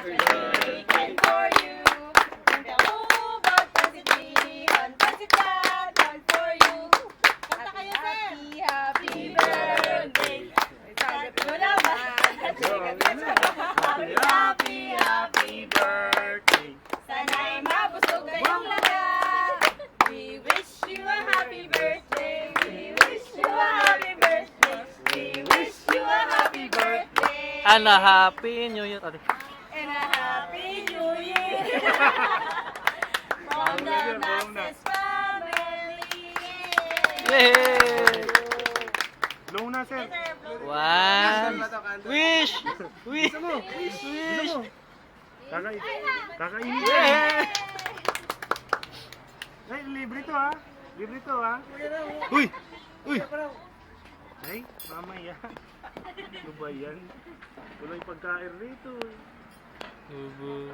Weekend for you. Kanta ko, bawat pasitihan, pasitan, all for you. Kanta kayo, sir. Happy birthday. Sabi ko naman. Happy birthday. Sana'y mabusog kayong lahat. We wish you a happy birthday. We wish you a happy birthday. We wish you a happy birthday. And a happy new year. And a happy new year. From the Maxis family. Yay! Blow na, sir. One. Wish! Wish! Wish! Kakainin. Yeah! Ay, libre to ha. Libre to ha. Uy! Uy! Ay, mamaya. Ano ba yan? Wala yung pagkain rito. Ubo.